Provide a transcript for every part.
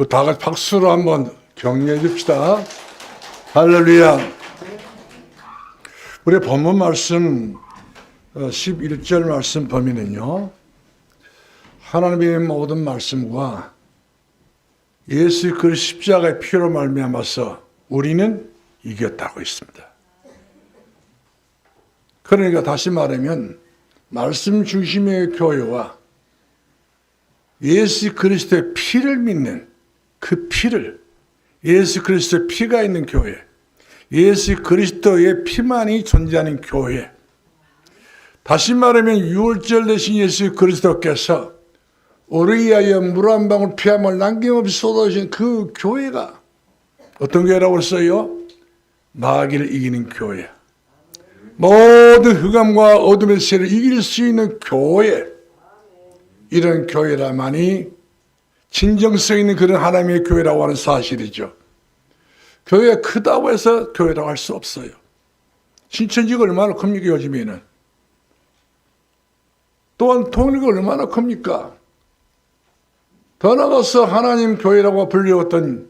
다 같이 박수로 한번 격려해 줍시다. 할렐루야. 우리 본문 말씀 11절 말씀 보면은요, 하나님의 모든 말씀과 예수 그리스도 십자가의 피로 말미암아서 우리는 이겼다고 있습니다. 그러니까 다시 말하면 말씀 중심의 교회와 예수 그리스도의 피를 믿는 그 피를, 예수 그리스도의 피가 있는 교회, 예수 그리스도의 피만이 존재하는 교회, 다시 말하면 유월절 되신 예수 그리스도께서 우리 위하여 물 한 방울 피 한 번 남김없이 쏟아주신 그 교회가 어떤 교회라고 했어요? 마귀를 이기는 교회, 모든 흑암과 어둠의 세를 이길 수 있는 교회, 이런 교회라만이 진정성 있는 그런 하나님의 교회라고 하는 사실이죠. 교회가 크다고 해서 교회라고 할 수 없어요. 신천지가 얼마나 큽니까 요즘에는. 또한 통일교가 얼마나 큽니까. 더 나아가서 하나님 교회라고 불리웠던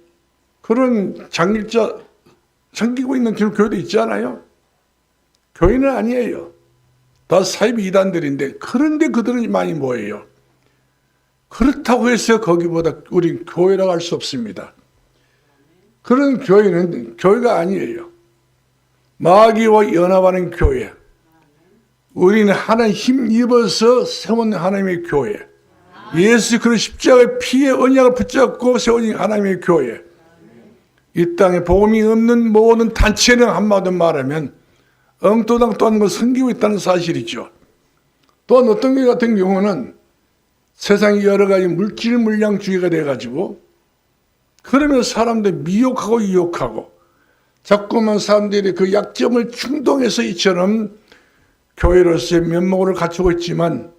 그런 장일자 섬기고 있는 그런 교회도 있잖아요. 교회는 아니에요. 다 사이비 이단들인데, 그런데 그들은 많이 모여요. 그렇다고 해서 거기보다 우린 교회라고 할 수 없습니다. 그런 교회는 교회가 아니에요. 마귀와 연합하는 교회. 우리는 하나님 힘 입어서 세운 하나님의 교회. 예수 그리스도 십자가의 피의 언약을 붙잡고 세운 하나님의 교회. 이 땅에 복음이 없는 모든 단체는 한마디로 말하면 엉뚱당 또한 걸 섬기고 있다는 사실이죠. 또한 어떤 교회 같은 경우는 세상이 여러 가지 물질 물량주의가 돼가지고, 그러면 사람들 미혹하고 유혹하고 자꾸만 사람들이 그 약점을 충동해서 이처럼 교회로서의 면목을 갖추고 있지만,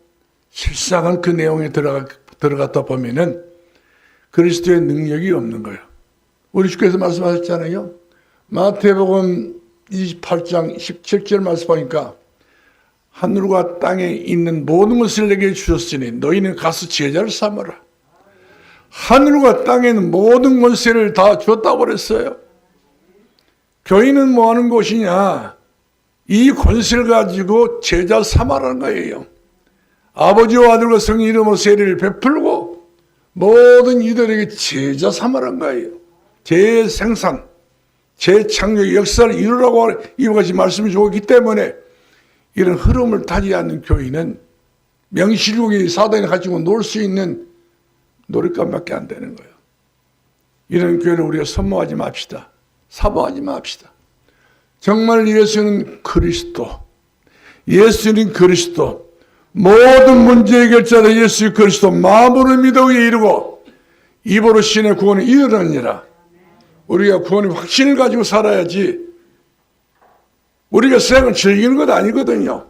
실상은 그 내용에 들어갔다 보면은 그리스도의 능력이 없는 거예요. 우리 주께서 말씀하셨잖아요. 마태복음 28장 17절 말씀 보니까 하늘과 땅에 있는 모든 것을 내게 주셨으니 너희는 가서 제자를 삼으라. 하늘과 땅에 있는 모든 권세를 다 줬다고 그랬어요. 교회는 뭐 하는 곳이냐? 이 권세를 가지고 제자 삼으라는 거예요. 아버지와 아들과 성령 이름으로 세례를 베풀고 모든 이들에게 제자 삼으라는 거예요. 재생산, 재창조 역사를 이루라고 이와 같이 말씀을 주고 있기 때문에, 이런 흐름을 타지 않는 교회는 명실국이 사단이 가지고 놀 수 있는 놀잇감밖에 안 되는 거예요. 이런 교회를 우리가 선모하지 맙시다. 사모하지 맙시다. 정말 예수는 그리스도, 예수는 그리스도, 모든 문제 해결자는 예수 그리스도, 마음으로 믿어 위에 이르고 입으로 신의 구원을 이루느니라. 우리가 구원의 확신을 가지고 살아야지, 우리가 세상을 즐기는 것 아니거든요.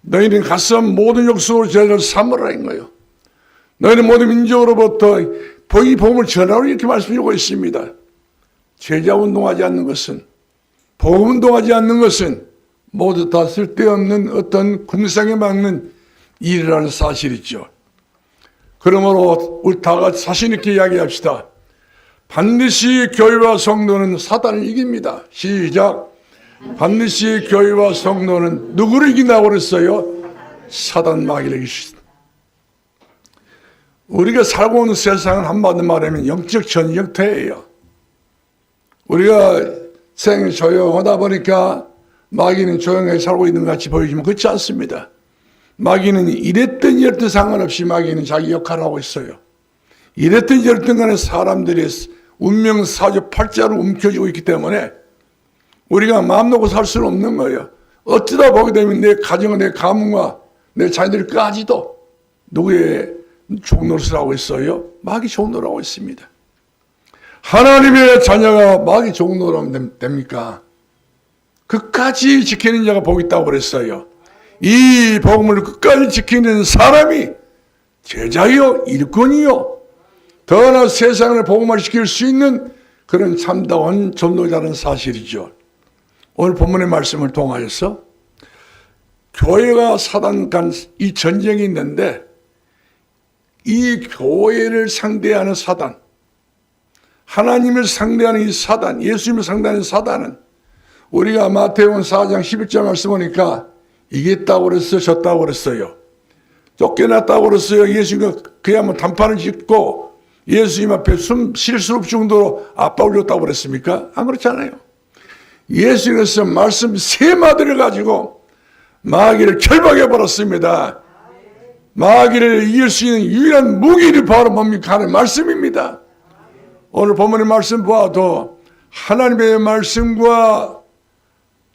너희는 가서 모든 역수로 제자를 삼으라는 거예요. 너희는 모든 민족으로부터 이 복음을 전하라, 이렇게 말씀드리고 있습니다. 제자 운동하지 않는 것은, 복음 운동하지 않는 것은 모두 다 쓸데없는 어떤 군상에 막는 일이라는 사실이죠. 그러므로 우리 다 같이 자신 있게 이야기합시다. 반드시 교회와 성도는 사단을 이깁니다. 시작. 반드시 교회와 성도는 누구를 이긴다고 그랬어요? 사단 마귀를 이기십니다. 우리가 살고 있는 세상은 한마디로 말하면 영적 전쟁터예요. 우리가 생이 조용하다 보니까 마귀는 조용하게 살고 있는 것 같이 보이지만 그렇지 않습니다. 마귀는 이랬든 저랬든 상관없이 마귀는 자기 역할을 하고 있어요. 이랬든 저랬든 간에 사람들의 운명 사조 팔자로 움켜쥐고 있기 때문에 우리가 마음 놓고 살 수는 없는 거예요. 어쩌다 보게 되면 내 가정과 내 가문과 내 자녀들까지도 누구의 종노릇을 하고 있어요? 마귀 종노릇을 하고 있습니다. 하나님의 자녀가 마귀 종노릇하면 됩니까? 끝까지 지키는 자가 복 있다고 그랬어요. 이 복음을 끝까지 지키는 사람이 제자요, 일꾼이요, 더나 세상을 복음화 시킬 수 있는 그런 참다운 전도자라는 사실이죠. 오늘 본문의 말씀을 통하여서 교회가 사단 간 이 전쟁이 있는데, 이 교회를 상대하는 사단, 하나님을 상대하는 이 사단, 예수님을 상대하는 사단은 우리가 마태복음 4장 11절 말씀 보니까 이겼다고 그랬어요, 졌다고 그랬어요, 쫓겨났다고 그랬어요, 예수님과 그야말로 단판을 짓고 예수님 앞에 숨 쉴 수 없을 정도로 압박을 줬다고 그랬습니까? 안 그렇잖아요. 예수님께서 말씀 세 마디를 가지고 마귀를 결박해 버렸습니다. 마귀를 이길 수 있는 유일한 무기를 바로 뭡니까? 하나님의 말씀입니다. 오늘 본문의 말씀 보아도 하나님의 말씀과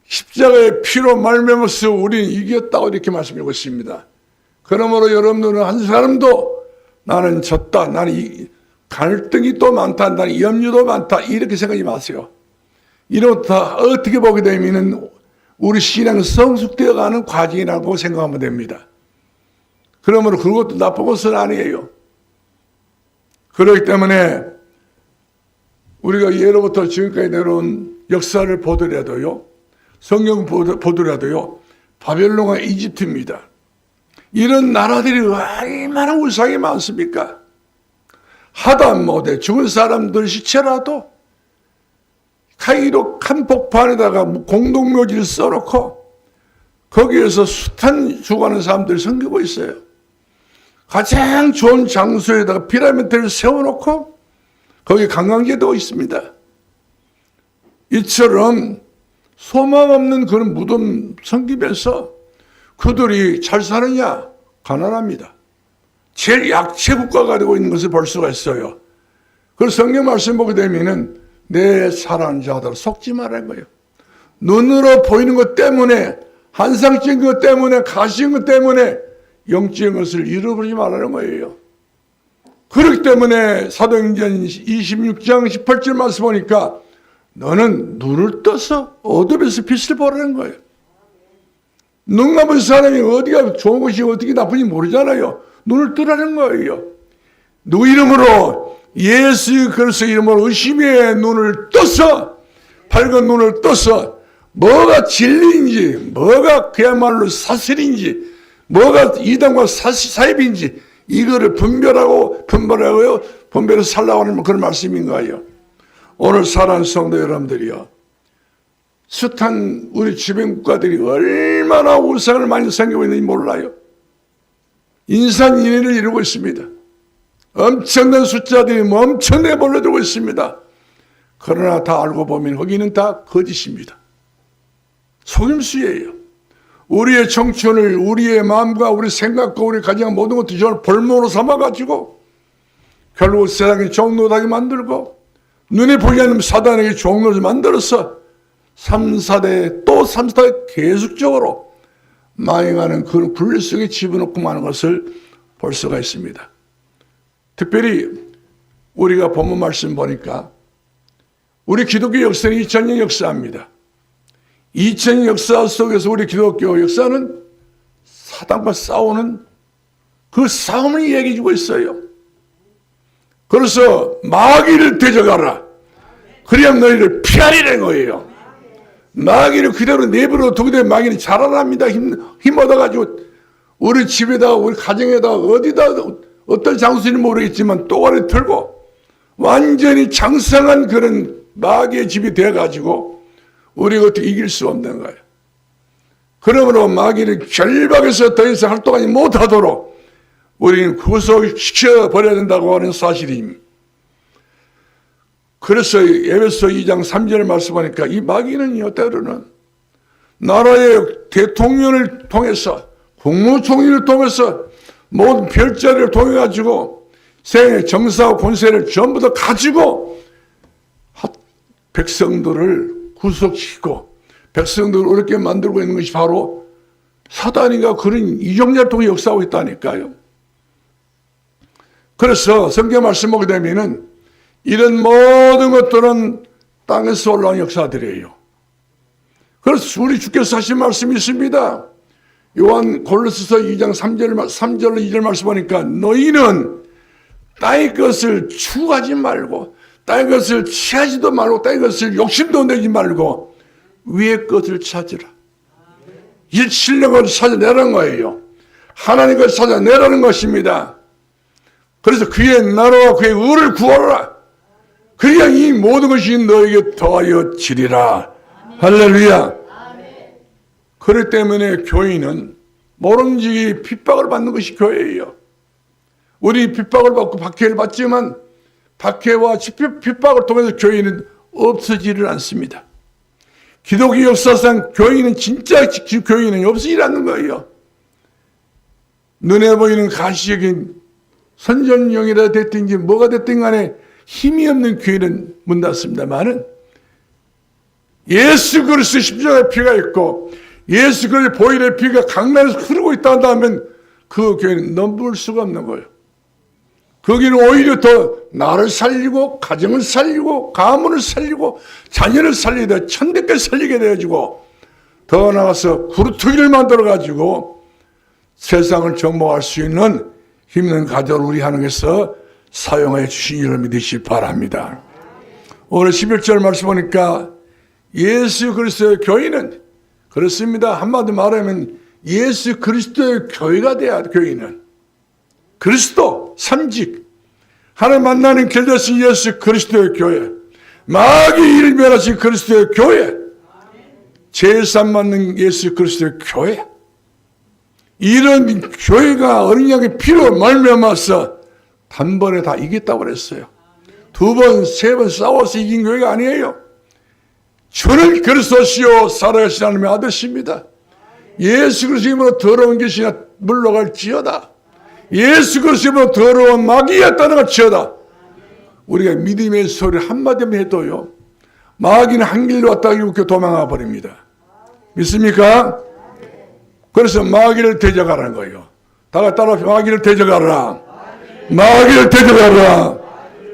십자가의 피로 말미암아서 우리는 이겼다고 이렇게 말씀하고 있습니다. 그러므로 여러분들은 한 사람도 나는 졌다, 나는 갈등이 또 많다, 나는 염려도 많다 이렇게 생각하지 마세요. 이런 다 어떻게 보게 되면 우리 신앙은 성숙되어가는 과정이라고 생각하면 됩니다. 그러므로 그것도 나쁜 것은 아니에요. 그렇기 때문에 우리가 예로부터 지금까지 내려온 역사를 보더라도요, 성경 보더라도요, 바벨론과 이집트입니다. 이런 나라들이 얼마나 우상이 많습니까? 하다못해 죽은 사람들 시체라도 카이로 한복판에다가 공동묘지를 써놓고 거기에서 숱한 죽어가는 사람들을 섬기고 있어요. 가장 좋은 장소에다가 피라미드를 세워놓고 거기 관광지도 있습니다. 이처럼 소망 없는 그런 무덤 섬기면서 그들이 잘 사느냐? 가난합니다. 제일 약체 국가가 되고 있는 것을 볼 수가 있어요. 그래서 성경 말씀 보게 되면은 내 사랑하는 자들 속지 말라는 거예요. 눈으로 보이는 것 때문에, 환상적인 것 때문에, 가시인 것 때문에 영적인 것을 잃어버리지 말라는 거예요. 그렇기 때문에 사도행전 26장 18절 말씀 보니까 너는 눈을 떠서 어둠에서 빛을 보라는 거예요. 눈 감은 사람이 어디가 좋은 것이 어떻게 나쁜지 모르잖아요. 눈을 뜨라는 거예요. 누구 이름으로? 예수 그리스도 이름으로 의심의 눈을 떠서, 밝은 눈을 떠서 뭐가 진리인지, 뭐가 그야말로 사실인지, 뭐가 이단과 사입인지 이거를 분별해서 살라고 하는 그런 말씀인 거예요. 오늘 사랑하는 성도 여러분들이요, 숱한 우리 주변 국가들이 얼마나 우상을 많이 섬기고 있는지 몰라요. 인산인해를 이루고 있습니다. 엄청난 숫자들이 엄청나게 몰려들고 있습니다. 그러나 다 알고 보면 거기는 다 거짓입니다. 속임수예요. 우리의 청춘을, 우리의 마음과 우리 생각과 우리 가정 모든 것들을 볼모로 삼아가지고 결국 세상에 종노릇하게 만들고 눈에 보이지 않는 사단에게 종노릇을 만들어서 3, 4대 또 3, 4대 계속적으로 망해가는 그런 굴레 속에 집어넣고 마는 것을 볼 수가 있습니다. 특별히 우리가 본문 말씀 보니까 우리 기독교 역사는 2000년 역사입니다. 2000년 역사 속에서 우리 기독교 역사는 사단과 싸우는 그 싸움을 얘기해 주고 있어요. 그래서 마귀를 대적하라. 그래야 너희를 피하리라는 거예요. 마귀를 그대로 내버려 두게 되면 마귀는 자라납니다. 힘 얻어가지고 우리 집에다가 우리 가정에다가 어디다 어떤 장소인지 모르겠지만 또가리 들고 완전히 장성한 그런 마귀의 집이 되어가지고 우리가 어떻게 이길 수 없는 거예요. 그러므로 마귀를 결박해서 더 이상 활동하지 못하도록 우리는 구속시켜버려야 된다고 하는 사실입니다. 그래서 에베소 2장 3절 말씀하니까 이 마귀는요, 때로는 나라의 대통령을 통해서, 국무총리를 통해서 모든 별자리를 통해 가지고 세상의 정사와 권세를 전부 다 가지고 백성들을 구속시키고 백성들을 어렵게 만들고 있는 것이 바로 사단이가 그런 이정자를 통해 역사하고 있다니까요. 그래서 성경 말씀 보게 되면은 이런 모든 것들은 땅에서 올라온 역사들이에요. 그래서 우리 주께서 하신 말씀이 있습니다. 요한 골로새서 2장 3절로 2절 말씀 보니까 너희는 땅의 것을 추구하지 말고 땅의 것을 취하지도 말고 땅의 것을 욕심도 내지 말고 위의 것을 찾으라. 일신령을 찾아내라는 거예요. 하나님 것을 찾아내라는 것입니다. 그래서 그의 나라와 그의 의를 구하라. 그래야 이 모든 것이 너에게 더하여지리라. 할렐루야. 그렇기 때문에 교인은 모름지기 핍박을 받는 것이 교회예요. 우리 핍박을 받고 박해를 받지만 박해와 핍박을 통해서 교인은 없어지질 않습니다. 기독교 역사상 교인은 진짜 교인은 없어지지 않는 거예요. 눈에 보이는 가시적인 선전용이라 됐든지 뭐가 됐든 간에 힘이 없는 교인은 문 닫습니다만은 예수 그리스도의 십자가의 피가 있고 예수 그리스도의 보혈의 피가 강나라에서 흐르고 있다 한다면 그 교회는 넘볼 수가 없는 거예요. 거기는 오히려 더 나를 살리고 가정을 살리고 가문을 살리고 자녀를 살리다 천대까지 살리게 되어지고 더 나아가서 구루투기를 만들어가지고 세상을 정복할 수 있는 힘있는 가정을 우리 하나님께서 사용하여 주신 줄 믿으시기 바랍니다. 오늘 11절 말씀 보니까 예수 그리스도의 교인은 그렇습니다. 한마디로 말하면 예수 그리스도의 교회가 돼야 교인은 그리스도 선직 하나님 만나는 길 되신 예수 그리스도의 교회 마귀의 일을 멸하신 그리스도의 교회 제산 맞는 예수 그리스도의 교회 이런 교회가 어린 양의 피로 말미암아서 단번에 다 이겼다고 그랬어요. 두 번, 세 번 싸워서 이긴 교회가 아니에요. 저는 그리스도시요 살아가신 하나님의 아들입니다. 예수 그리스도 이름으로 더러운 것이나 물러갈지어다. 예수 그리스도 이름으로 더러운 마귀가 떠나갈지어다. 우리가 믿음의 소리를 한마디만 해도요 마귀는 한 길로 왔다가 이렇게 도망가 버립니다. 믿습니까? 그래서 마귀를 대적하라는 거예요. 다 따라 마귀를 대적하라. 마귀를 대적하라.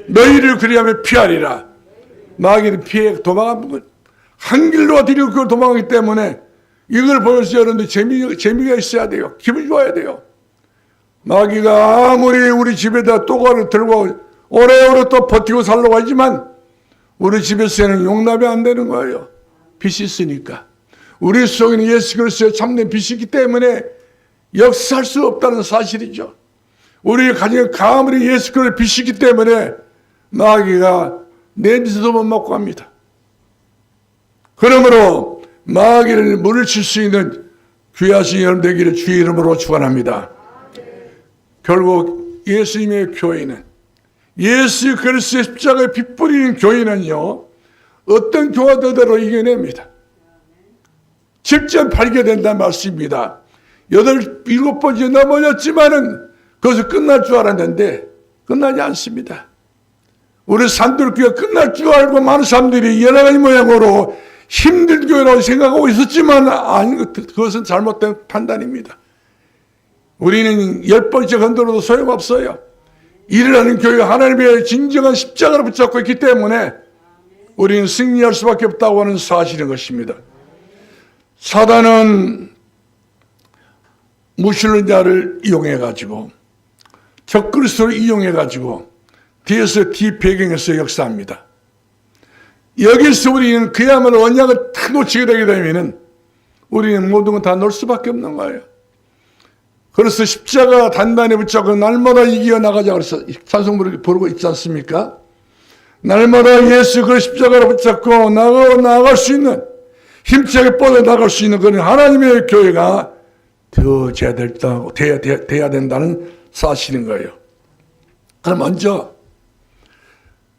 너희를 그리하면 피하리라. 마귀를 피해 도망가는 거예요. 한 길로 와서 그걸 도망가기 때문에 이걸 보여서 여러분들 재미가 있어야 돼요. 기분 좋아야 돼요. 마귀가 아무리 우리 집에다 또가를 들고 오래오래 또 버티고 살려고 하지만 우리 집에서는 용납이 안 되는 거예요. 빛이 있으니까. 우리 속에는 예수 그리스도의 참된 빛이 있기 때문에 역사할 수 없다는 사실이죠. 우리 가정에 아무리 예수 그리스도의 빛이 있기 때문에 마귀가 냄새도 못 맡고 합니다. 그러므로 마귀를 물리칠 수 있는 귀하신 여러분 되기를 주의 이름으로 축원합니다. 결국 예수님의 교회는 예수 그리스도의 십자가에 피 뿌리는 교회는요 어떤 교화들대로 이겨냅니다. 직접 발견된다는 말씀입니다. 7번째 넘어졌지만은 거기서 끝날 줄 알았는데 끝나지 않습니다. 우리 산들교회가 끝날 줄 알고 많은 사람들이 여러 가지 모양으로 힘든 교회라고 생각하고 있었지만 아니 그것은 잘못된 판단입니다. 우리는 10번째 건드려도 소용없어요. 일어나는 교회가 하나님의 진정한 십자가를 붙잡고 있기 때문에 우리는 승리할 수밖에 없다고 하는 사실인 것입니다. 사단은 무신론 자를 이용해가지고 적그리스도를 이용해가지고 뒤에서 뒤배경에서 역사합니다. 여기서 우리는 그야말로 언약을 탁 놓치게 되게 되면 우리는 모든 건 다 놓을 수밖에 없는 거예요. 그래서 십자가 단단히 붙잡고 날마다 이겨나가자 그래서 찬송 부르고 있지 않습니까? 날마다 예수 그 십자가를 붙잡고 나아갈 수 있는 힘차게 뻗어나갈 수 있는 그런 하나님의 교회가 되어야 된다는 사실인 거예요. 그럼 먼저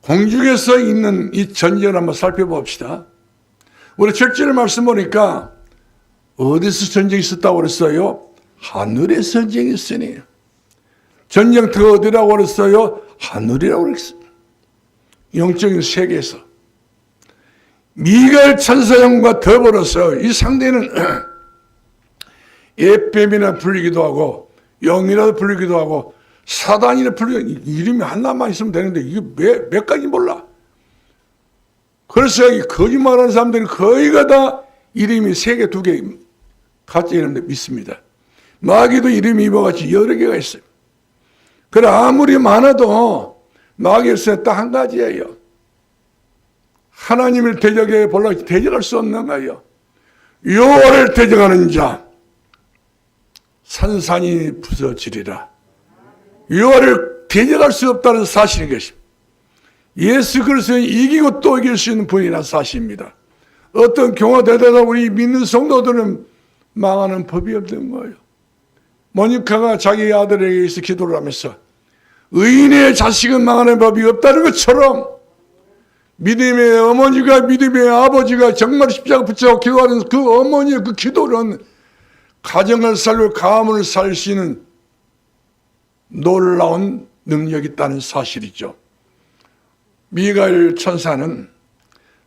공중에서 있는 이 전쟁을 한번 살펴봅시다. 우리 7절 말씀 보니까 어디서 전쟁이 있었다고 그랬어요? 하늘에서 전쟁이 있으니. 전쟁터가 어디라고 그랬어요? 하늘이라고 그랬어요. 영적인 세계에서. 미가엘 천사장과 더불어서 이 상대는 에뱀이라 불리기도 하고 영이라도 불리기도 하고 사단이라 불리기도 이름이 하나만 있으면 되는데 이게 몇 가지 몰라. 그래서 이 거짓말하는 사람들이 거의가 다 이름이 3개, 2개 같이 이름을 믿습니다. 마귀도 이름이 이와 같이 여러 개가 있어요. 그래 아무리 많아도 마귀에서 딱 한 가지예요. 하나님을 대적해 보려고 대적할 수 없는 거예요. 여호와를 대적하는 자 산산이 부서지리라. 여호와를 대적할 수 없다는 사실인 것입니다. 예수 그리스도는 이기고 또 이길 수 있는 분이라는 사실입니다. 어떤 경우되다가 우리 믿는 성도들은 망하는 법이 없는 거예요. 모니카가 자기 아들에게 의해서 기도를 하면서 의인의 자식은 망하는 법이 없다는 것처럼 믿음의 어머니가 믿음의 아버지가 정말 십자가 붙잡고 기도하는 그 어머니의 그 기도는 가정을 살고 가문을 살 수 있는 놀라운 능력이 있다는 사실이죠. 미가엘 천사는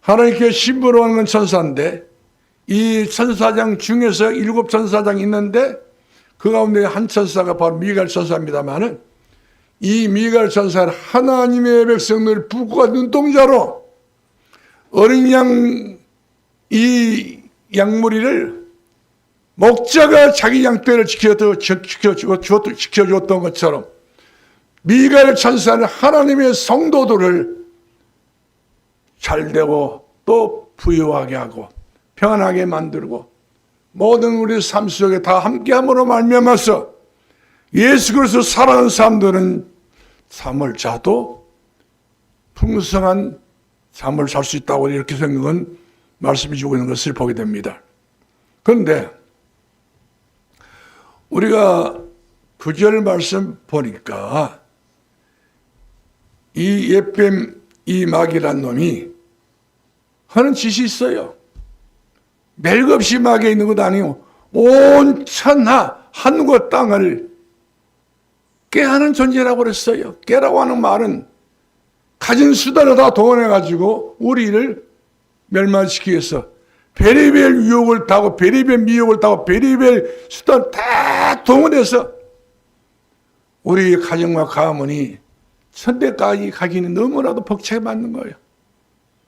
하나님께 심부름하는 천사인데 이 천사장 중에서 7 천사장이 있는데 그 가운데 한 천사가 바로 미가엘 천사입니다만은 이 미가엘 천사는 하나님의 백성들을 부고가 눈동자로 어린 양 이 양무리를 목자가 자기 양떼를 지켜주었던 것처럼 미가엘 천사는 하나님의 성도들을 잘되고 또 부유하게 하고 편하게 만들고 모든 우리 삶 속에 다 함께함으로 말미암아서 예수 그리스도 살아가는 사람들은 잠을 자도 풍성한 잠을 잘 수 있다고 이렇게 생각은 말씀해 주고 있는 것을 보게 됩니다. 그런데 우리가 9절 말씀 보니까 이 옛뱀 이 마귀란 놈이 하는 짓이 있어요. 멜없이 마귀에 있는 것도 아니고 온 천하 하늘과 땅을 깨하는 존재라고 그랬어요. 깨라고 하는 말은 가진 수단을 다 동원해가지고 우리를 멸망시키기 위해서 베리벨 유혹을 타고 베리벨 미혹을 타고 베리벨 수단 다 동원해서 우리 가정과 가문이 천대까지 가기는 너무나도 벅차게 맞는 거예요.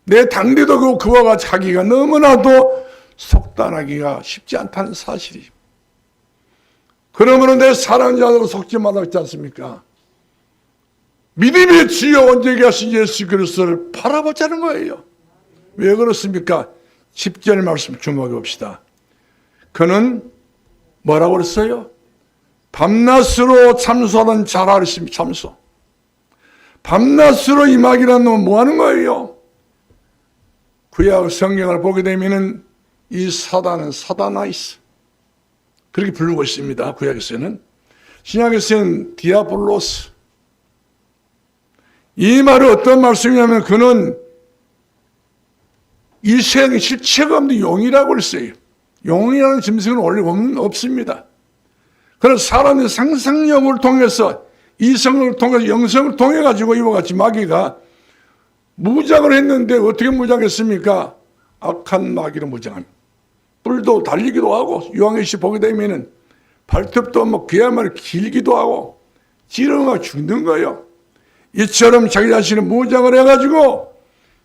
내 당대도 그와 같이 하기가 너무나도 속단하기가 쉽지 않다는 사실이죠. 그러므로 내 사랑하는 자들을 속지 말라고 했지 않습니까? 믿음의 주여 온전히 하신 예수 그리스도를 바라보자는 거예요. 왜 그렇습니까? 10절 말씀 주목해 봅시다. 그는 뭐라고 그랬어요? 밤낮으로 참소하는 자라 그랬습니다. 참소. 밤낮으로 이 마귀라는 놈은 뭐 하는 거예요? 구약 성경을 보게 되면은 이 사단은 사다나이스 그렇게 부르고 있습니다. 구약에서는. 신약에서는 디아블로스. 이 말은 어떤 말씀이냐면 그는 이 세상에 실체가 없는 용이라고 그랬어요. 용이라는 짐승은 원래 없습니다. 그런 사람의 상상력을 통해서 이성을 통해서 영성을 통해 가지고 이와 같이 마귀가 무장을 했는데 어떻게 무장했습니까? 악한 마귀로 무장합니다. 뿔도 달리기도 하고 요한계시 보게 되면은 발톱도 뭐 그야말로 길기도 하고 찌르면 죽는 거예요. 이처럼 자기 자신을 무장을 해가지고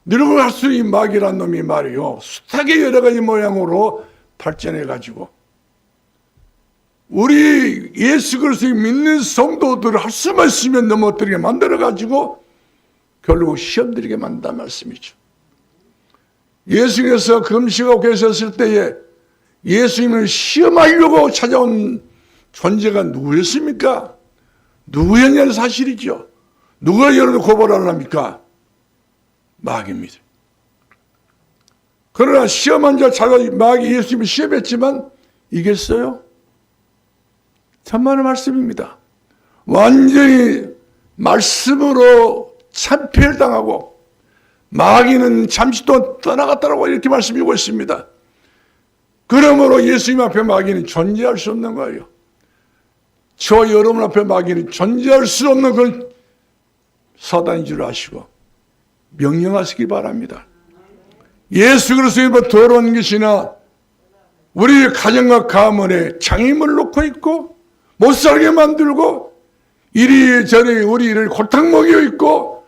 늙어 할 수 있는 마귀란 놈이 말이요 숱하게 여러 가지 모양으로 발전해가지고 우리 예수 그리스도 믿는 성도들을 할 수만 있으면 넘어뜨리게 만들어가지고 결국 시험들이게 만든다는 말씀이죠. 예수님께서 금식하고 계셨을 때에 예수님을 시험하려고 찾아온 존재가 누구였습니까? 누구였냐는 사실이죠. 누가 여러분을 고발을 합니까? 마귀입니다. 그러나 시험한 자 마귀 예수님을 시험했지만 이겼어요? 천만의 말씀입니다. 완전히 말씀으로 참패를 당하고 마귀는 잠시 동안 떠나갔다라고 이렇게 말씀하고 있습니다. 그러므로 예수님 앞에 마귀는 존재할 수 없는 거예요. 저 여러분 앞에 마귀는 존재할 수 없는 그런 사단인 줄 아시고 명령하시기 바랍니다. 예수 그리스도의 더러운 것이나 우리 가정과 가문에 장애물을 놓고 있고 못살게 만들고 이리저리 우리를 골탕 먹여 있고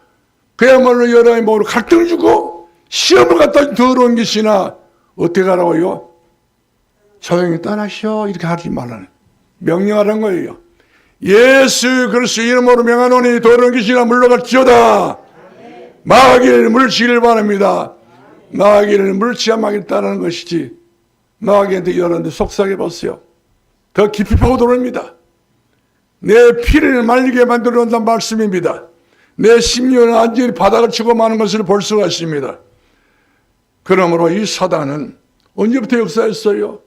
그야말로 여러 가지 몸으로 갈등 주고 시험을 갖다 더러운 것이나 어떻게 하라고요? 조용히 떠나시오 이렇게 하지 말라는 명령하라는 거예요. 예수 그리스도 이름으로 명하노니 더러운 것이나 물러갈지어다. 마귀를 물리치기를 바랍니다. 마귀를 물리치하겠다는 것이지 마귀한테 여러분들 속삭여 보세요. 더 깊이 파고 들어옵니다. 내 피를 말리게 만들어 놓는다는 말씀입니다. 내 심령은 완전히 바닥을 치고 마는 것을 볼 수가 있습니다. 그러므로 이 사단은 언제부터 역사했어요?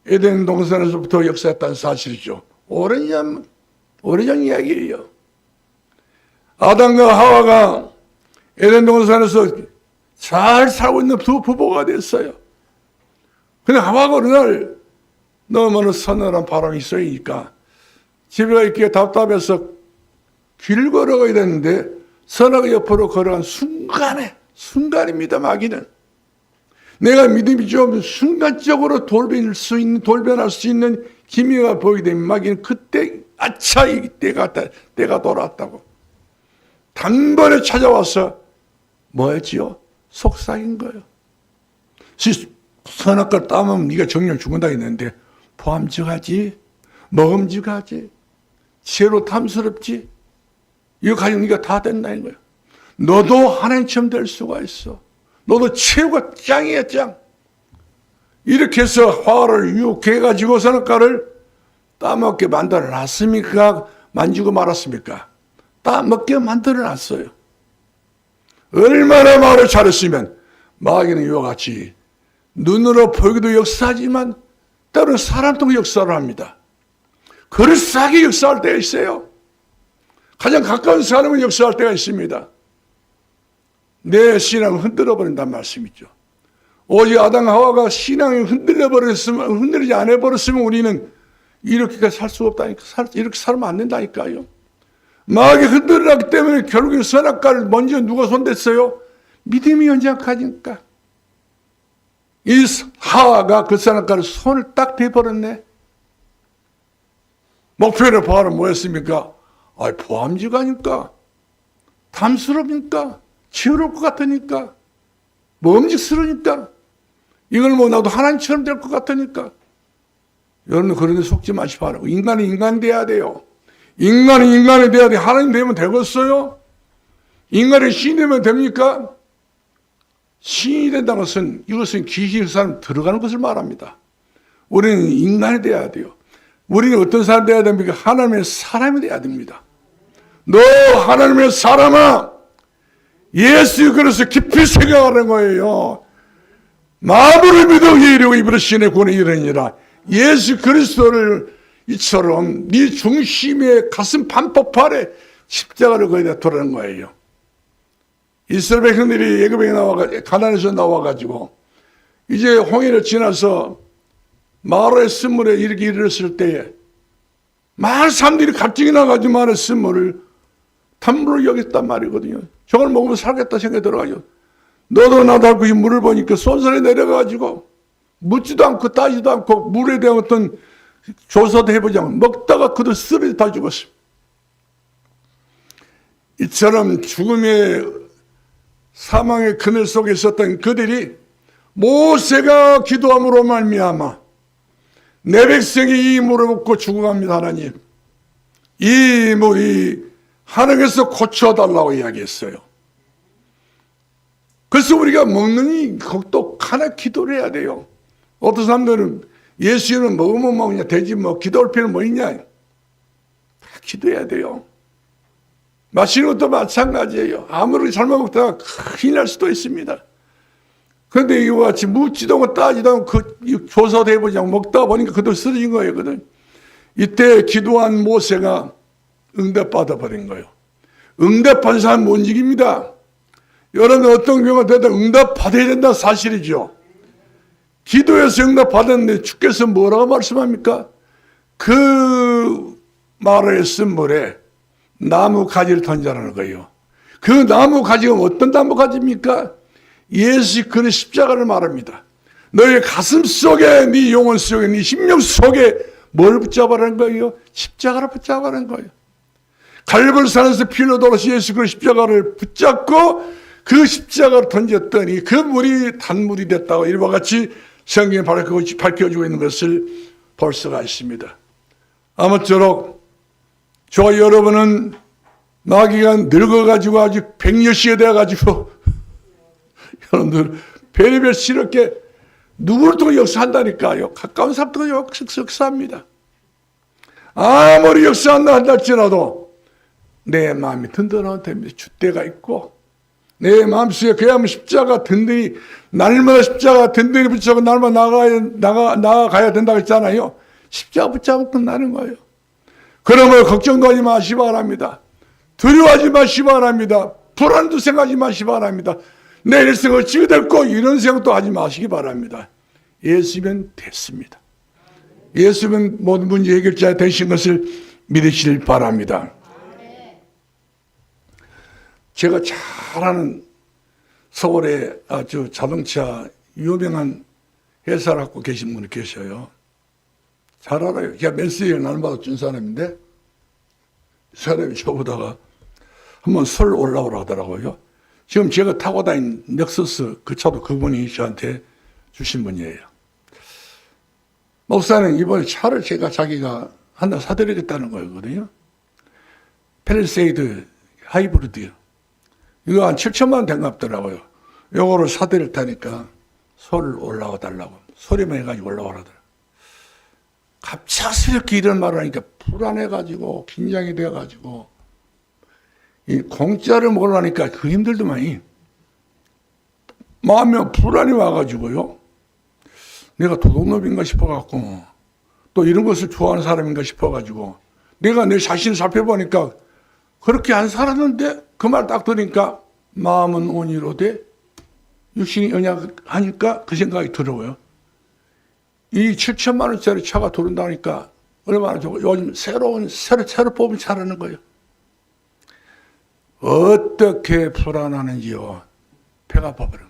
에덴 동산에서부터 역사했다는 사실이죠. 오래전 이야기예요. 아담과 하와가 에덴 동산에서 잘 살고 있는 두 부부가 됐어요. 근데 하와가 어느 날 너무나 서늘한 바람이 있으니까 집에 가 있기에 답답해서 길 걸어가야 되는데 선악의 옆으로 걸어간 순간입니다. 마귀는 내가 믿음이 좀 순간적으로 돌변할 수 있는 기미가 보이게 되면 마귀는 그때 아차 이 때가 돌아왔다고 단번에 찾아와서 뭐였지요? 속삭인 거예요. 선악과를 따면 네가 정령 죽는다 했는데 포함직하지, 먹음직하지, 지혜로 탐스럽지, 이거 가지고 네가 다 된다는 거예요. 너도 하나님처럼 될 수가 있어. 너도 최고가 짱이야, 짱. 이렇게 해서 화를 유혹해가지고 선악과를 따먹게 만들어놨습니까? 만지고 말았습니까? 따먹게 만들어놨어요. 얼마나 말을 잘했으면 마귀는 이와 같이 눈으로 보기도 역사하지만 때로는 사람 통해 역사를 합니다. 그럴싸하게 역사할 때가 있어요. 가장 가까운 사람은 역사할 때가 있습니다. 내 신앙을 흔들어 버린다는 말씀이죠. 오직 아담 하와가 신앙이 흔들리지 않아 버렸으면 우리는 이렇게 살 수 없다니까. 이렇게 살면 안 된다니까요. 마귀 흔들렸기 때문에 결국엔 선악과를 먼저 누가 손댔어요? 믿음이 연약하니까. 이 하와가 그 선악과를 손을 딱 대버렸네. 목표를 바로 뭐였습니까? 보암직하니까, 탐스럽니까, 지혜로울 것 같으니까, 먹음직스러우니까, 이걸 나도 하나님처럼 될 것 같으니까. 여러분 그런 데 속지 마시기 바라고. 인간이 인간 돼야 돼요. 인간이 인간이 돼야 돼. 하나님 되면 되겠어요? 인간이 신이 되면 됩니까? 신이 된다는 것은 이것은 귀신 사람 들어가는 것을 말합니다. 우리는 인간이 돼야 돼요. 우리는 어떤 사람 돼야 됩니까? 하나님의 사람이 돼야 됩니다. 너 하나님의 사람아, 예수 그리스도 깊이 생각하는 거예요. 마음으로 믿어 이르고 입으로 신의 구원에 이르니라. 예수 그리스도를 이처럼 네 중심의 가슴 반포팔에 십자가를 거기다 두라는 거예요. 이스라엘 백성들이 애굽에 가나안에서 나와가지고 이제 홍해를 지나서 마라의 쓴물에 이렇게 이르렀을 때에 많은 사람들이 갑자기 나가지고 마라의 쓴물을 탄물로 여겼단 말이거든요. 저걸 먹으면 살겠다 생각이 들어가요. 너도 나도 알고 이 물을 보니까 쏜선에 내려가가지고 묻지도 않고 따지도 않고 물에 대한 어떤 조사도 해보지 않고 먹다가 그도 쓰러져 다 죽었어. 이처럼 죽음의 사망의 그늘 속에 있었던 그들이 모세가 기도함으로 말미암아 내 백성이 이 물을 먹고 죽어갑니다. 하나님, 이 물이 하나님께서 고쳐달라고 이야기했어요. 그래서 우리가 먹는 이 똑똑하나 기도를 해야 돼요. 어떤 사람들은 예수는 먹으면 먹냐, 돼지 기도할 필요는 뭐 있냐. 다 기도해야 돼요. 마시는 것도 마찬가지예요. 아무리 잘못 먹다가 큰일 날 수도 있습니다. 그런데 이와 같이 묻지도 않고 따지도 않고 조사도 해보지 않고 먹다 보니까 그도 쓰러진 거예요. 이때 기도한 모세가 응답받아 버린 거예요. 응답한 사람은 못 이깁니다. 여러분 어떤 경우가 되다 응답받아야 된다는 사실이죠. 기도해서 응답받았는데 주께서 뭐라고 말씀합니까? 그 마라의 쓴물에 나무 가지를 던져라는 거예요. 그 나무 가지가 어떤 나무 가지입니까? 예수 그리스도의 십자가를 말합니다. 너의 가슴 속에, 네 영혼 속에, 네 심령 속에 뭘 붙잡아라는 거예요? 십자가를 붙잡아라는 거예요. 갈보리산에서 피로 돌아서 예수 그리스도의 십자가를 붙잡고 그 십자가를 던졌더니 그 물이 단물이 됐다고 이와 같이 성경에 밝혀주고 있는 것을 볼 수가 있습니다. 아무쪼록 저와 여러분은 마귀가 늙어가지고 아주 백년시가 되어가지고 여러분들 별의별 시럽게 누구를 통해 역사한다니까요. 가까운 사람도 역사합니다. 아무리 역사한다 할지라도 내 마음이 든든하면 됩니다. 줏대가 있고 내 마음속에 그야말로 십자가 든든히 날마다 십자가 든든히 붙잡고 날마다 나아가야 된다고 했잖아요. 십자가 붙잡고 끝나는 거예요. 그러므로 걱정도 하지 마시기 바랍니다. 두려워하지 마시기 바랍니다. 불안도 생각하지 마시기 바랍니다. 내 일생 어찌 될고 이런 생각도 하지 마시기 바랍니다. 예수면 됐습니다. 예수면 모든 문제 해결자 되신 것을 믿으시길 바랍니다. 제가 잘 아는 서울에 아주 자동차 유명한 회사를 갖고 계신 분이 계셔요. 잘 알아요. 제가 메시지를 날마다 준 사람인데 사람이 저보다가 한번 설 올라오라 하더라고요. 지금 제가 타고 다닌 넥서스 그 차도 그분이 저한테 주신 분이에요. 목사는 이번에 차를 자기가 하나 사드리겠다는 거거든요. 펠리세이드 하이브리드요. 이거 한 7천만 원 된 것 같더라고요. 요거를 사드릴 테니까 설 올라와 달라고. 소리만 해가지고 올라오라더라고요. 갑작스럽게 이런 말을 하니까 불안해가지고 긴장이 돼가지고 이 공짜를 먹으려니까 그 힘들더만이 마음에 불안이 와가지고요. 내가 도둑놈인가 싶어갖고 또 이런 것을 좋아하는 사람인가 싶어가지고 내가 내 자신을 살펴보니까 그렇게 안 살았는데 그 말 딱 들으니까 마음은 온이로되 육신이 연약하니까 그 생각이 들어요. 이 7천만 원짜리 차가 들어온다니까 얼마나 좋고 요즘 새로 뽑은 차라는 거예요. 어떻게 불안하는지요. 배가 아파버려.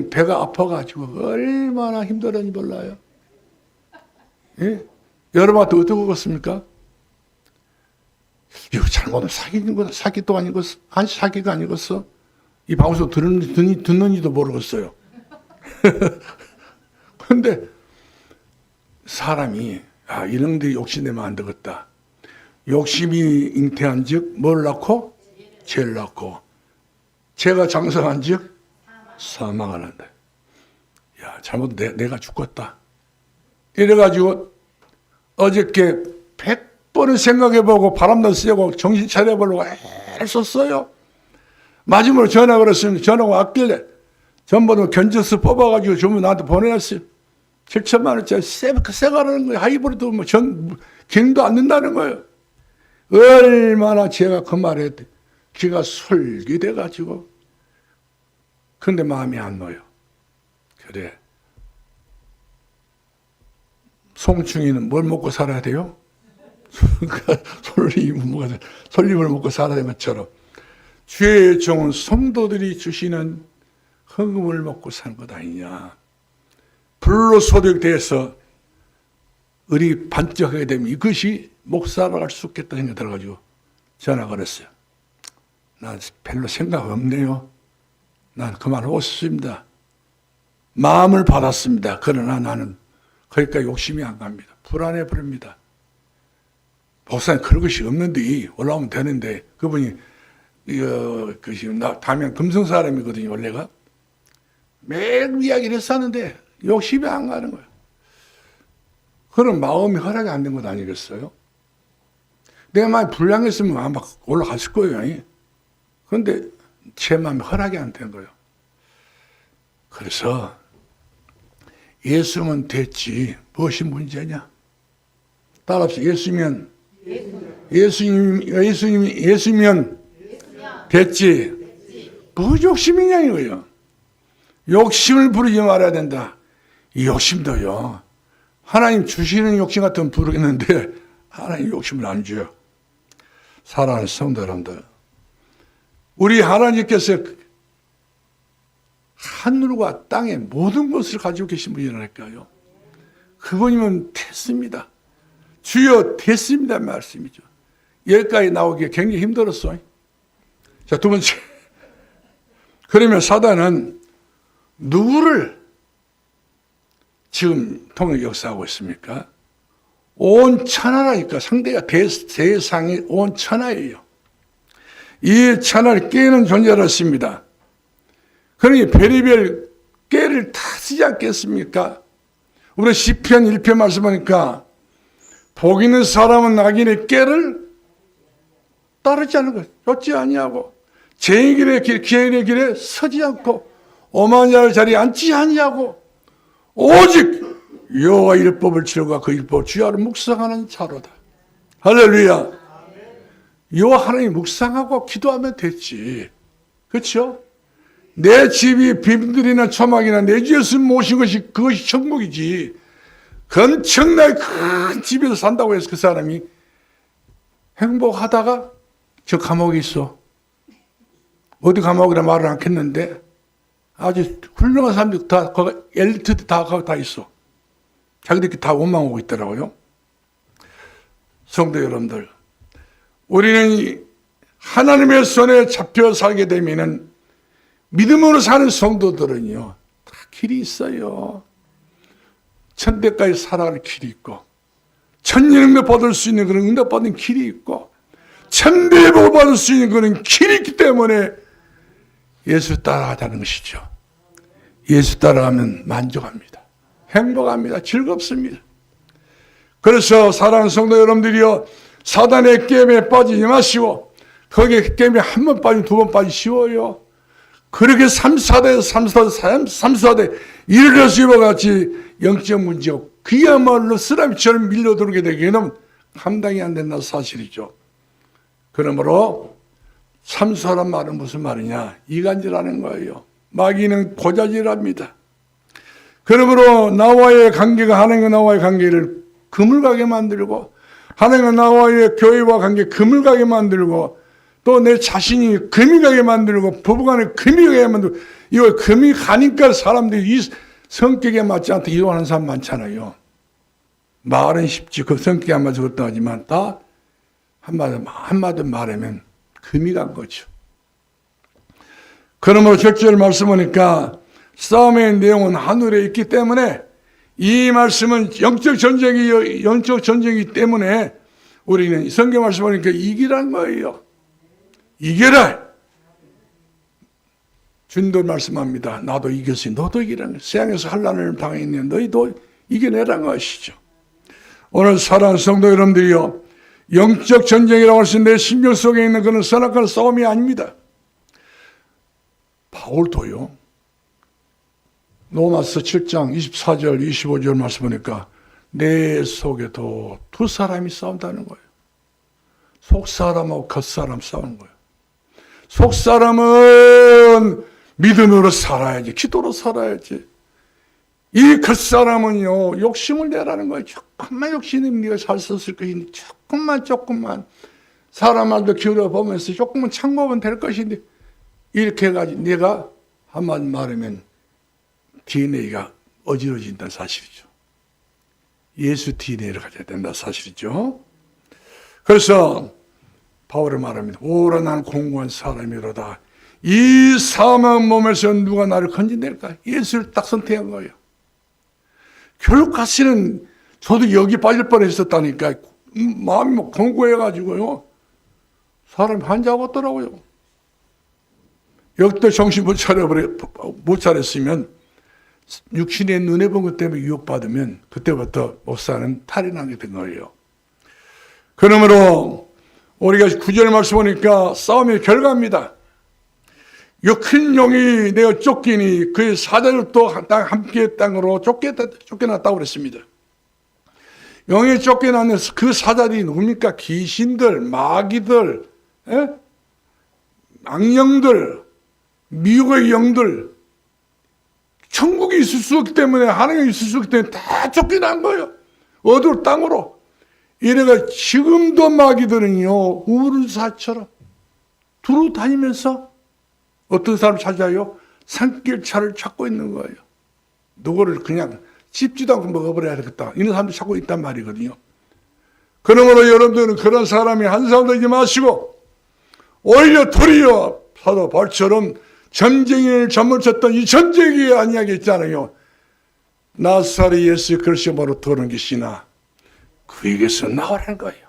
배가 아파가지고 얼마나 힘들었는지 몰라요. 예? 여러분한테 어떻게 그렇습니까? 이거 잘못은 사기도 아니겠어? 사기가 아니겠어? 이 방송 듣는지도 모르겠어요. 그런데 사람이 이런 데 욕심내면 안 되겠다. 욕심이 잉태한 즉 뭘 낳고? 죄를 낳고 죄가 장성한 즉 사망을 한다. 야, 잘못 내가 죽겠다. 이래가지고 어저께 100번을 생각해보고 바람도 쐬고 정신 차려보려고 애를 썼어요. 마지막으로 전화 걸었습니다. 전화가 왔길래 전부 견적서 뽑아가지고 전부 나한테 보내놨어요. 7천만 원짜리 새가라는 거예요. 하이브리드 기능도 안 된다는 거예요. 얼마나 제가 그 말에 귀가 솔깃해가지고 근데 마음이 안 놓여. 그래. 송충이는 뭘 먹고 살아야 돼요? 솔잎을 먹고 살아야 되는 것처럼 주의 종은 성도들이 주시는 헌금을 먹고 사는 것 아니냐. 불로소득돼서 을이 반짝하게 되면 이것이 목사로 할 수 있겠다 생각이 들어가지고 전화 걸었어요. 난 별로 생각 없네요. 난 그만하고 싶습니다. 마음을 받았습니다. 그러나 나는 거기까지 욕심이 안 갑니다. 불안해 버립니다. 목사님 그런 것이 없는데 올라오면 되는데 그분이 다면 금성 사람이거든요. 원래가 매일 이야기를 했었는데 욕심이 안 가는 거예요. 그런 마음이 허락이 안 된 것 아니겠어요? 내 마음이 불량했으면 아마 올라갔을 거예요. 그런데 제 마음이 허락이 안 된 거예요. 그래서 예수면 무엇이 문제냐? 따라서 예수면 됐지. 무슨 욕심이냐 이거예요. 욕심을 부르지 말아야 된다. 이 욕심도요. 하나님 주시는 욕심 같으면 부르겠는데 하나님 욕심을 안 줘요. 사랑하는 성도 여러분들, 우리 하나님께서 하늘과 땅의 모든 것을 가지고 계신 분이라니까요. 그분이면 됐습니다. 주여 됐습니다 말씀이죠. 여기까지 나오기가 굉장히 힘들었어요. 자, 두 번째. 그러면 사단은 누구를 지금 통해 역사하고 있습니까? 온 천하라니까. 상대가 세상의 온 천하예요. 이 천하를 깨는 존재였습니다. 그러니 별의별 깨를 다 쓰지 않겠습니까? 우리 시편 1편 말씀 보니까 복 있는 사람은 악인의 꾀를 따르지 않는 것, 쫓지 아니하고 죄인의 길에 기인의 길에 서지 않고 오만한 자의 자리에 앉지 아니하고 오직 여호와 율법을 지켜가 그 율법 주야로 묵상하는 자로다. 할렐루야. 여호와 하나님 묵상하고 기도하면 됐지. 그렇죠? 내 집이 빈들이나 초막이나 내 집에서 모신 것이 그것이 천국이지. 엄청나게 큰 집에서 산다고 해서 그 사람이 행복하다가 저 감옥에 있어. 어디 감옥이라 말을 않겠는데 아주 훌륭한 사람들 다 엘리트들 다 있어. 자기들끼리 다 원망하고 있더라고요. 성도 여러분들, 우리는 하나님의 손에 잡혀 살게 되면은 믿음으로 사는 성도들은요, 다 길이 있어요. 천대까지 살아갈 길이 있고, 천년응답 받을 수 있는 그런 응답 받는 길이 있고, 천대의 복 받을 수 있는 그런 길이 있기 때문에 예수 따라가자는 것이죠. 예수 따라가면 만족합니다. 행복합니다. 즐겁습니다. 그래서 사랑하는 성도 여러분들이요, 사단의 게임에 빠지지 마시고, 거기에 게임에 한 번 빠지면 두 번 빠지기 쉬워요. 그렇게 3, 4대 이르러서 이와 같이 영적 문제가 그야말로 쓰라미처럼 밀려들게 되기에는 감당이 안 된다는 사실이죠. 그러므로 참소란 말은 무슨 말이냐? 이간질하는 거예요. 마귀는 고자질합니다. 그러므로 나와의 관계가 하나님과 나와의 관계를 그물가게 만들고, 하나님과 나와의 교회와 관계 그물가게 만들고, 또 내 자신이 금이 가게 만들고, 부부간에 금이 가게 만들고, 이거 금이 가니까 사람들이 이 성격에 맞지 않게 이혼하는 사람 많잖아요. 말은 쉽지, 그 성격에 안 맞아서 그렇다 하지만, 다 한마디 말하면 금이 간 거죠. 그러므로 적절 말씀하니까 싸움의 내용은 하늘에 있기 때문에 이 말씀은 영적 전쟁이기 때문에 우리는 성경 말씀하니까 이기라는 거예요. 이겨라. 주님도 말씀합니다. 나도 이겼으니 너도 이기라는 거예요. 세상에서 환난을 당했는 너희도 이겨내라는 것이죠. 오늘 사랑하는 성도 여러분들이요, 영적 전쟁이라고 할 수 있는 내 심령 속에 있는 그런 선악한 싸움이 아닙니다. 바울도요, 로마서 7장 24절 25절 말씀 보니까 내 속에도 두 사람이 싸운다는 거예요. 속사람하고 겉사람 싸우는 거예요. 속사람은 믿음으로 살아야지, 기도로 살아야지. 이 겉사람은요, 욕심을 내라는 거예요. 조금만 욕심내면 네가 잘 썼을 것인데, 조금만 사람 말도 기울여 보면서 조금만 참고하면 될 것인데, 이렇게 해가지고 내가 한마디 말하면 DNA가 어지러진다는 사실이죠. 예수 DNA를 가져야 된다는 사실이죠. 그래서 바울은 말합니다. 오라 나는 공고한 사람이로다. 이 사망 몸에서 누가 나를 건진될까? 예수를 딱 선택한 거예요. 결국 가시는 저도 여기 빠질 뻔했었다니까. 마음이 막 공고해가지고요, 사람이 환장하더라고요. 여기도 정신 못 차렸으면, 육신의 눈에 본 것 때문에 유혹받으면 그때부터 목사는 탈이 나게 된 거예요. 그러므로 우리가 9절 말씀 보니까 싸움의 결과입니다. 이 큰 용이 내어 쫓기니 그의 사자를 또 함께 땅으로 쫓겨났다고 그랬습니다. 용이 쫓겨나는 그 사자들이 누굽니까? 귀신들, 마귀들, 악령들, 미혹의 영들, 천국이 있을 수 없기 때문에, 하나님이 있을 수 없기 때문에 다 쫓겨난 거예요. 어두운 땅으로. 이래가 지금도 마귀들은요, 우르사처럼 두루 다니면서 어떤 사람 찾아요? 산길차를 찾고 있는 거예요. 누구를 그냥 씹지도 않고 먹어버려야 되겠다, 이런 사람도 찾고 있단 말이거든요. 그러므로 여러분들은 그런 사람이 한 사람도 되지 마시고, 오히려 도리어 사도 바울처럼 전쟁을 점을 이 전쟁이 아니하게 있잖아요. 나사렛 예수 그리스도로 들어오는 것이나 그에게서 나오라는 거예요.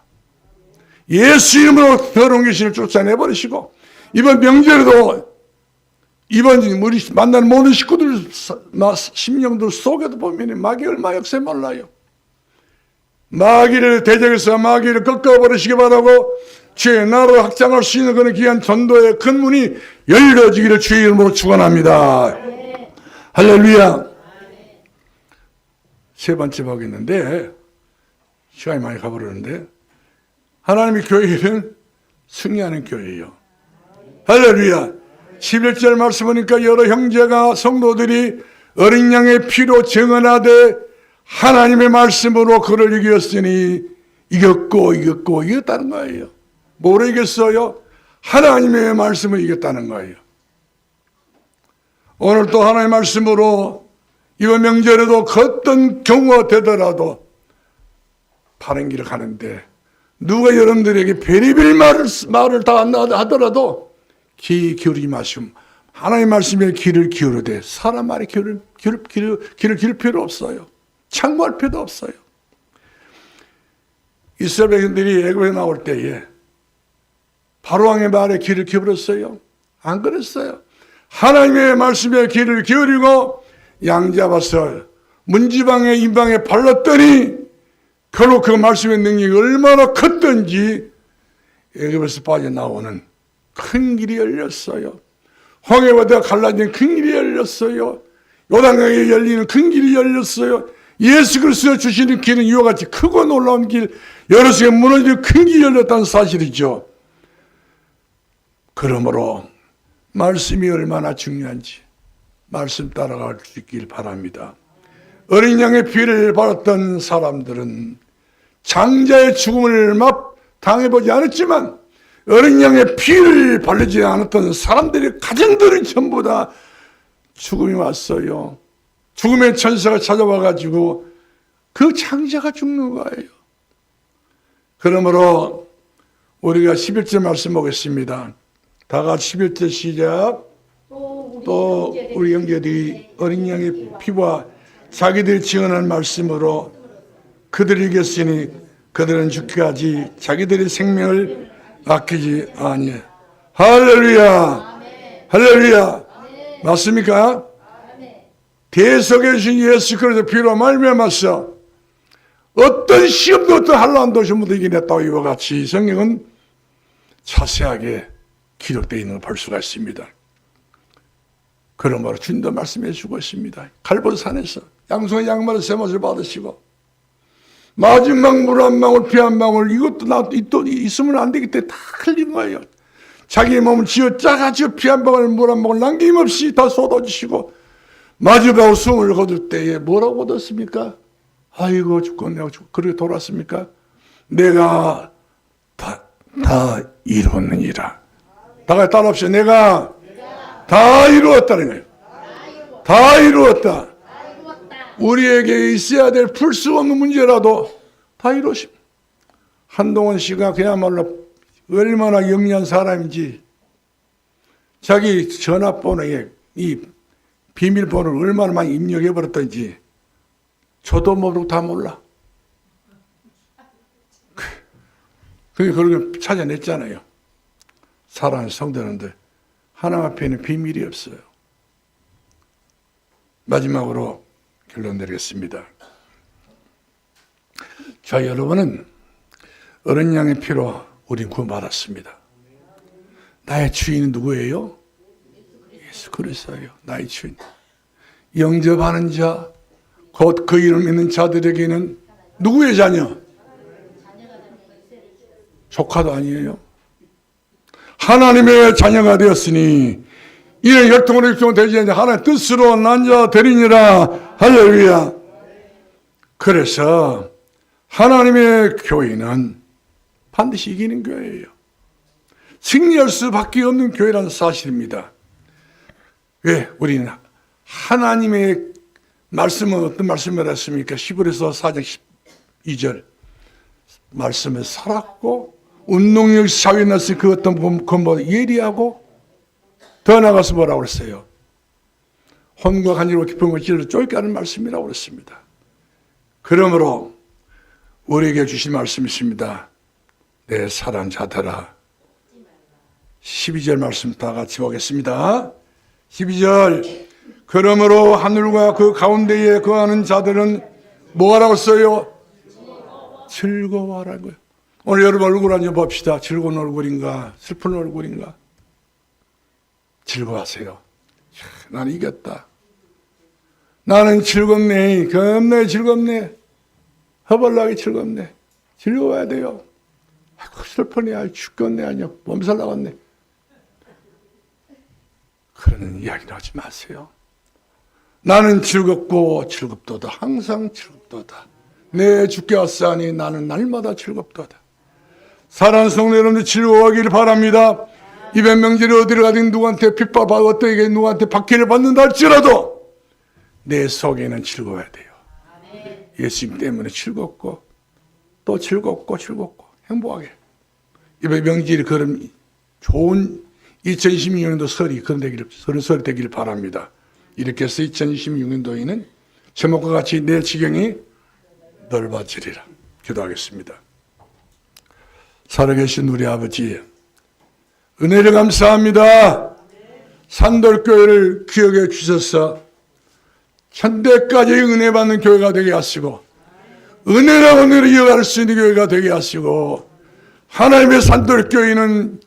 예수 이름으로 더러운 귀신을 쫓아내버리시고, 이번 명절에도 이번 우리 만나는 모든 식구들, 심령들 속에도 보면 마귀 얼마 역세 몰라요. 마귀를 대적해서 마귀를 꺾어버리시기 바라고 주의 나라를 확장할 수 있는 그런 귀한 전도의 큰 문이 열려지기를 주의 이름으로 축원합니다. 할렐루야. 세 번째 보겠는데 시간이 많이 가버렸는데 하나님의 교회는 승리하는 교회예요. 할렐루야. 11절 말씀 보니까 여러 형제가 성도들이 어린 양의 피로 정언하되 하나님의 말씀으로 그를 이겼으니 이겼다는 거예요. 뭐로 이겼어요? 하나님의 말씀을 이겼다는 거예요. 오늘 또 하나님의 말씀으로 이번 명절에도 그 어떤 경우가 되더라도 바른 길을 가는데 누가 여러분들에게 베리베리 말을 다 하더라도 귀 기울이지 마시고 하나님의 말씀에 귀를 기울이되 사람 말에 귀를 기울 필요 없어요. 참고할 필요도 없어요. 이스라엘 백성들이 애굽에 나올 때에 바로왕의 말에 귀를 기울였어요? 안 그랬어요. 하나님의 말씀에 귀를 기울이고 양 잡아서 문지방에 인방에 발랐더니 결국 그 말씀의 능력이 얼마나 컸던지 애굽에서 빠져나오는 큰 길이 열렸어요. 홍해바다가 갈라진 큰 길이 열렸어요. 요단강에 열리는 큰 길이 열렸어요. 예수 그리스도가 주시는 길은 이와 같이 크고 놀라운 길, 여러 시에 무너지는 큰 길이 열렸다는 사실이죠. 그러므로 말씀이 얼마나 중요한지 말씀 따라갈 수 있길 바랍니다. 어린 양의 피를 받았던 사람들은 장자의 죽음을 당해보지 않았지만 어린 양의 피를 바르지 않았던 사람들의 가정들은 전부 다 죽음이 왔어요. 죽음의 천사가 찾아와가지고 그 장자가 죽는 거예요. 그러므로 우리가 11절 말씀 보겠습니다. 다 같이 11절 시작. 또 우리 형제들이 어린 양의 피와 자기들이 증언한 말씀으로 그들이 이겼으니 그들은 죽기까지 자기들의 생명을 아끼지 아니해. 할렐루야. 할렐루야. 맞습니까? 대속에 주신 예수 그리스도 피로 말미암아서 어떤 시험도 어떤 한란도 전부 다 이겨냈다고 이와 같이 성경은 자세하게 기록되어 있는 걸 볼 수가 있습니다. 그러므로 주님도 말씀해 주고 있습니다. 갈보산에서 양손에 양말을 세못을 받으시고 마지막 물 한 방울 피 한 방울 이것도 또 있으면 안 되기 때문에 다 흘린 거예요. 자기 몸을 쥐어 짜가지고 피 한 방울 물 한 방울 남김없이 다 쏟아주시고 마지막으로 숨을 거둘 때에 뭐라고 얻었습니까? 아이고 죽겠네 내가 죽고 그렇게 돌았습니까? 내가 다 이루었느니라. 다 따라합시다. 내가 다 이루었다는 거예요. 다 이루었다. 우리에게 있어야 될 풀 수 없는 문제라도 다 이루었습니다. 한동원 씨가 그야말로 얼마나 영리한 사람인지 자기 전화번호에 이 비밀번호를 얼마나 많이 입력해버렸던지 저도 모르고 다 몰라. 그걸 찾아냈잖아요. 사랑하는 성도님들, 하나님 앞에는 비밀이 없어요. 마지막으로 결론 내리겠습니다. 자, 여러분은 어린 양의 피로 우린 구원받았습니다. 나의 주인은 누구예요? 예수 그리스도예요. 나의 주인. 영접하는 자, 곧 그 이름 있는 자들에게는 누구의 자녀? 조카도 아니에요. 하나님의 자녀가 되었으니 이는 혈통으로 육종되지 않는 하나님의 뜻으로 난 자 되리니라. 할렐루야. 그래서 하나님의 교회는 반드시 이기는 교회예요. 승리할 수밖에 없는 교회라는 사실입니다. 왜? 우리는 하나님의 말씀은 어떤 말씀을 했습니까? 히브리서 4장 12절 말씀을 살았고 운동력 사회에 나서 그 어떤 건보다 예리하고 더 나가서 뭐라고 그랬어요? 혼과 간지로 깊은 것을 쫄게 하는 말씀이라고 그랬습니다. 그러므로 우리에게 주신 말씀이 있습니다. 내 사랑 자들아. 12절 말씀 다 같이 보겠습니다. 12절 그러므로 하늘과 그 가운데에 거하는 자들은 뭐라고 써요? 즐거워하라는 거예요. 오늘 여러분 얼굴 한번 봅시다. 즐거운 얼굴인가 슬픈 얼굴인가. 즐거워하세요. 나는 이겼다. 나는 즐겁네. 겁내 즐겁네. 허벌나게 즐겁네. 즐거워야 돼요. 아이고 슬프네. 죽겠네. 아니야 몸살 나갔네. 그런 이야기를 하지 마세요. 나는 즐겁고 즐겁도다. 항상 즐겁도다. 내 주께 왔사니 나는 날마다 즐겁도다. 사랑하는 성도 여러분들 즐거워하기를 바랍니다. 이번 명절에 어디를 가든 누구한테 핍박받고 어떻게 누구한테 박해를 받는다 할지라도 내 속에는 즐거워야 돼요. 예수님 때문에 즐겁고 또 즐겁고 행복하게. 이번 명절이 그런 좋은 2026년도 그런 설이 되기를 바랍니다. 이렇게 해서 2026년도에는 제목과 같이 내 지경이 넓어지리라. 기도하겠습니다. 살아계신 우리 아버지, 은혜를 감사합니다. 산돌교회를 기억해 주셔서 천대까지 은혜 받는 교회가 되게 하시고 은혜로 은혜로 이어갈 수 있는 교회가 되게 하시고 하나님의 산돌교회는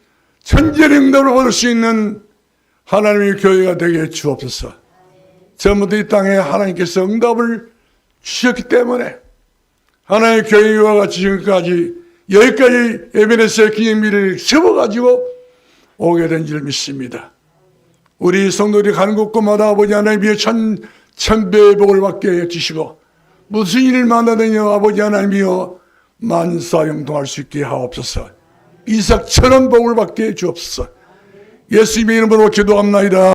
천재능력을 얻을 수 있는 하나님의 교회가 되게 해 주옵소서. 전부터 이 땅에 하나님께서 응답을 주셨기 때문에 하나님의 교회와 같이 지금까지 여기까지 에베네스의 기념비를 세워가지고 오게 된 줄 믿습니다. 우리 성도들이 가는 곳곳마다 아버지 하나님의 천배의 복을 받게 해주시고 무슨 일을 만나느냐 아버지 하나님이여 만사형통할 수 있게 하옵소서. 이삭처럼 복을 받게 해주옵소서. 예수님의 이름으로 기도합나이다.